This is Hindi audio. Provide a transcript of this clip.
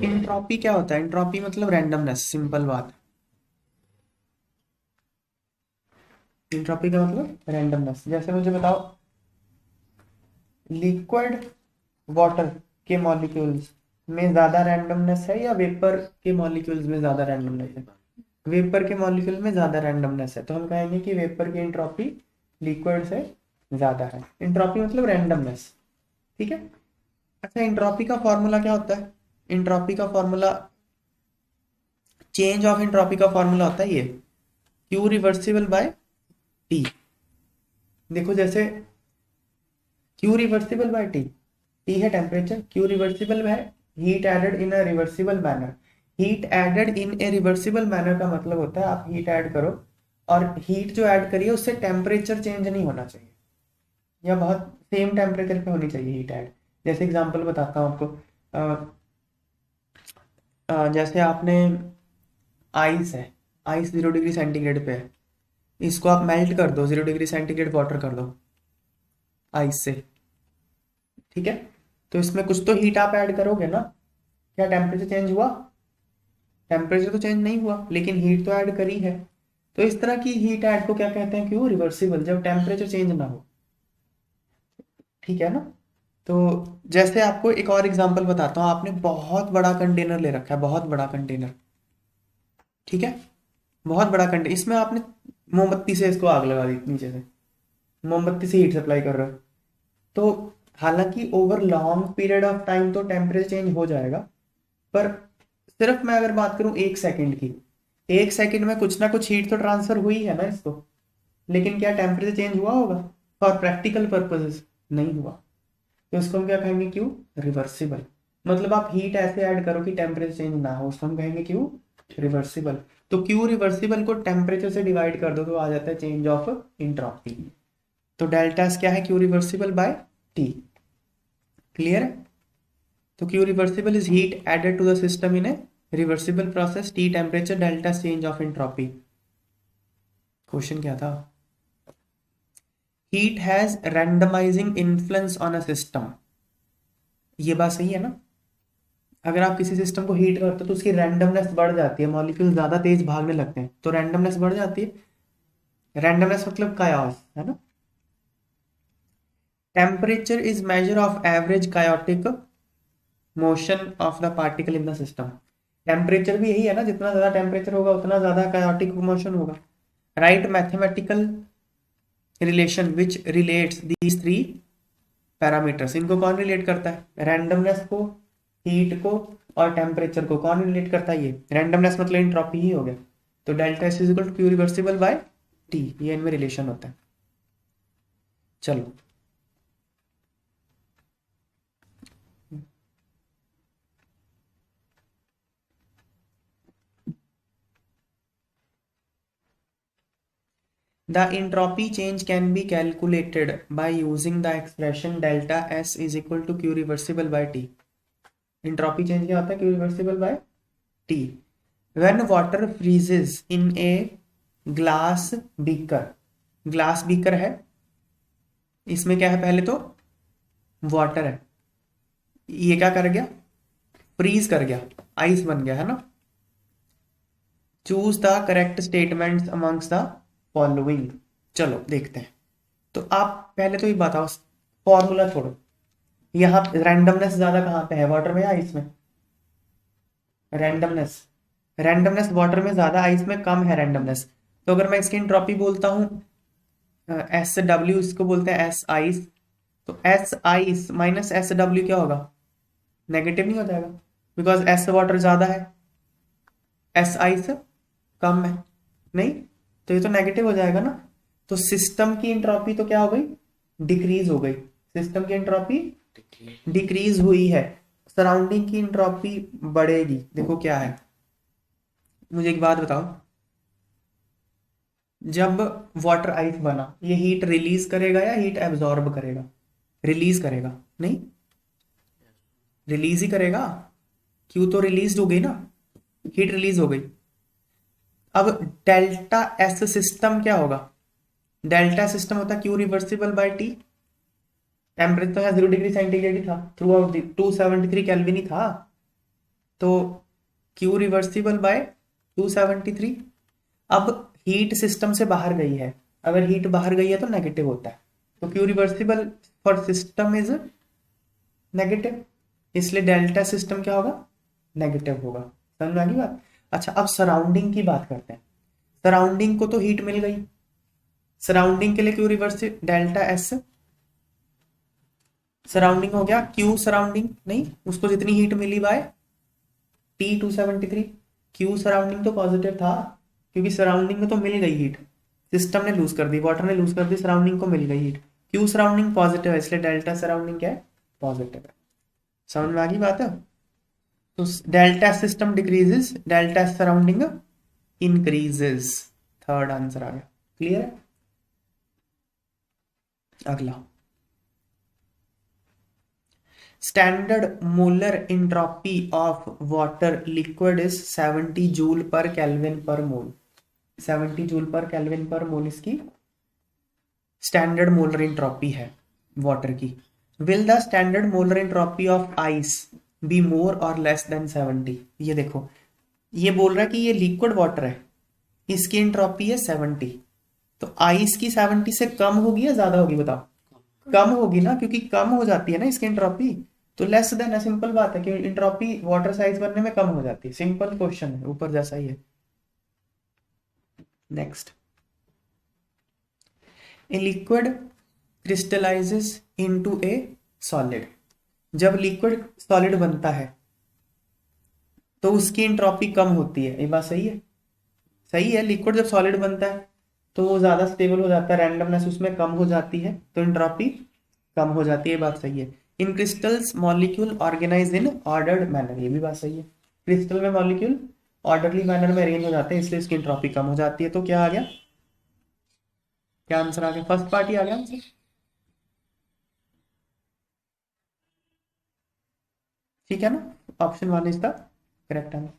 इंट्रॉपी क्या होता है? इंट्रॉपी मतलब रैंडमनेस, सिंपल बात। इंट्रॉपी का मतलब रैंडमनेस। जैसे मुझे बताओ, लिक्विड वाटर के मॉलिक्यूल्स में ज्यादा रैंडमनेस है या वेपर के मॉलिक्यूल्स में ज्यादा रैंडमनेस है? वेपर के मॉलिक्यूल में ज्यादा रैंडमनेस है, तो हम कहेंगे कि वेपर की इंट्रॉपी लिक्विड से ज्यादा है। इंट्रॉपी मतलब रैंडमनेस। ठीक है। अच्छा, इंट्रॉपी का फॉर्मूला क्या होता है? इंट्रॉपी का फॉर्मूला, चेंज ऑफ इंट्रॉपी का फॉर्मूला होता है ये, क्यू रिवर्सिबल बाय टी। देखो जैसे Q reversible by T, T है टेम्परेचर, क्यू रिवर्सिबल है heat added in a reversible manner. Heat added in a reversible manner का मतलब होता है आप हीट ऐड करो और हीट जो ऐड करिए उससे टेम्परेचर चेंज नहीं होना चाहिए, या बहुत सेम टेम्परेचर पे होनी चाहिए हीट ऐड। जैसे एग्जांपल बताता हूँ आपको। जैसे आपने आइस है, आइस 0 डिग्री सेंटीग्रेड पे है, इसको आप मेल्ट कर दो, 0 डिग्री सेंटीग्रेड वाटर कर दो आइस से। ठीक है। तो इसमें कुछ तो हीट आप ऐड करोगे ना, क्या टेम्परेचर चेंज हुआ? टेम्परेचर तो चेंज नहीं हुआ, लेकिन हीट तो ऐड करी है। तो इस तरह की हीट ऐड को क्या कहते हैं? क्यों रिवर्सिबल, जब टेम्परेचर चेंज ना हो। ठीक है ना। तो जैसे आपको एक और एग्जांपल बताता हूँ। आपने बहुत बड़ा कंटेनर ले रखा है, बहुत बड़ा कंटेनर। ठीक है। बहुत बड़ा कंटेनर, इसमें आपने मोमबत्ती से इसको आग लगा दी नीचे से, मोमबत्ती से हीट सप्लाई कर रहे हो। तो हालांकि over long period of time तो टेम्परेचर चेंज हो जाएगा, पर सिर्फ मैं अगर बात करूं 1 सेकंड की, 1 सेकंड में कुछ ना कुछ हीट तो ट्रांसफर हुई है ना इसको, लेकिन क्या टेम्परेचर चेंज हुआ होगा? फॉर प्रैक्टिकल पर्पसेस नहीं हुआ। तो इसको हम क्या कहेंगे? क्यों रिवर्सिबल। मतलब आप हीट ऐसे ऐड करो कि टेम्परेचर चेंज ना हो, उसको हम कहेंगे क्यों रिवर्सिबल। तो क्यू रिवर्सिबल को टेम्परेचर से डिवाइड कर दो तो आ जाता है चेंज ऑफ इंट्रॉपी। तो डेल्टा क्या है? Q reversible by T. Clear है? तो Q reversible is heat added to the system in a reversible process, T temperature, delta change of entropy. Question क्या था? Heat has randomising influence on a system. ये बात सही है ना? अगर आप किसी सिस्टम को हीट करते हो तो उसकी रैंडमनेस बढ़ जाती है, मॉलिक्यूल ज्यादा तेज भागने लगते हैं, तो रैंडमनेस बढ़ जाती है। रैंडमनेस मतलब कायोस है ना। Temperature is measure of average chaotic motion of the particle in the system. Temperature भी यही है ना, जितना ज्यादा टेम्परेचर होगा उतना ज्यादा कायोटिक मोशन होगा। Right mathematical relation which relates these three parameters. इनको कौन रिलेट करता है? रैंडमनेस को, हीट को और टेम्परेचर को। कौन रिलेट करता है? ये रैंडमनेस मतलब इंट्रॉपी ही हो गया। तो delta is equal to Q reversible by T, ये इनमें रिलेशन होता है। चलो, the entropy change can be calculated by using the expression delta S is equal to Q reversible by T। entropy change क्या होता है? Q reversible by T। when water freezes in a glass beaker, glass beaker है, इसमें क्या है? पहले तो वाटर है, ये क्या कर गया? फ्रीज कर गया, आइस बन गया है ना। Choose the correct statements amongst the following. चलो देखते हैं। तो आप पहले तो ये बताओ, फॉर्मूला छोड़ो, यहाँ रैंडमनेस ज्यादा कहाँ पे है, वाटर में या आइस में? रैंडमनेस, रैंडमनेस वाटर में ज्यादा, आइस में कम है रैंडमनेस। तो अगर मैं इसकी एंट्रोपी बोलता हूँ एस डब्ल्यू, इसको बोलते हैं एस आइस, तो S ice minus S W क्या होगा? नेगेटिव नहीं हो जाएगा? बिकॉज एस वाटर ज्यादा है, एस आइस कम है। नहीं, तो ये तो नेगेटिव हो जाएगा ना। तो सिस्टम की एंट्रोपी तो क्या हो गई? डिक्रीज हो गई। सिस्टम की एंट्रोपी डिक्रीज हुई है, सराउंडिंग की इंट्रॉपी बढ़ेगी। देखो क्या है, मुझे एक बात बताओ, जब वाटर आइस बना, ये हीट रिलीज करेगा या हीट एब्जॉर्ब करेगा? रिलीज करेगा। नहीं, रिलीज ही करेगा। क्यों? तो रिलीज हो गई ना, हीट रिलीज हो गई। अब डेल्टा एस सिस्टम क्या होगा? डेल्टा सिस्टम होता है Q reversible by T. Temperature तो यहाँ 0 डिग्री सेंटीग्रेड ही था थ्रू आउट, 273 केल्विन ही था। तो Q रिवर्सिबल बाय 273। अब हीट सिस्टम से बाहर गई है, अगर हीट बाहर गई है तो नेगेटिव होता है, तो Q reversible for system is negative, इसलिए डेल्टा सिस्टम क्या होगा, नेगेटिव होगा। समझ में आ गई बात। अच्छा अब सराउंडिंग की बात करते हैं। सराउंडिंग को तो हीट मिल गई, सराउंडिंग के लिए Q reverse delta S, surrounding हो गया Q सराउंडिंग, नहीं उसको जितनी हीट मिली बाय T273। Q सराउंडिंग तो पॉजिटिव था क्योंकि सराउंडिंग में तो मिल गई हीट, सिस्टम ने लूज कर दी, वाटर ने लूज कर दी, सराउंडिंग को मिल गई हीट। Q सराउंडिंग पॉजिटिव है, इसलिए डेल्टा सराउंडिंग क्या है, पॉजिटिव है। समझ में आ गई बात है। तो delta system decreases, delta surrounding increases, third answer आ गया। क्लियर है। अगला, standard molar entropy of water liquid is 70 joule per kelvin per mole. 70 joule per kelvin per mole इसकी स्टैंडर्ड मोलर एंट्रोपी है वाटर की। Will the standard molar entropy of ice be more और लेस देन 70। ये देखो, ये बोल रहा है कि ये लिक्विड वाटर है, इसकी एंट्रोपी है 70, तो आइस की 70 से कम होगी या ज्यादा होगी बताओ, कम होगी ना, क्योंकि कम हो जाती है ना इसकी एंट्रोपी, तो लेस देन है, सिंपल बात है कि एंट्रोपी वाटर साइज बनने में कम हो जाती है, सिंपल क्वेश्चन है, ऊपर जैसा ही है। Next, a liquid crystallises into A solid. जब लिक्विड सॉलिड बनता है तो उसकी एंट्रोपी कम होती है, ये बात सही है, सही है। लिक्विड जब सॉलिड बनता है तो वो ज्यादा स्टेबल हो जाता है, रैंडमनेस उसमें कम हो जाती है, तो एंट्रोपी कम हो जाती है, ये बात सही है। इन crystals molecule organise in ordered manner, ये भी बात सही है। क्रिस्टल में मॉलिक्यूल ऑर्डरली मैनर में अरेंज हो जाते हैं, इसलिए इसकी एंट्रोपी कम हो जाती है। तो क्या आ गया, क्या आंसर आ गया, फर्स्ट पार्ट ही आ गया आंसर। ठीक है ना, option one is the correct answer.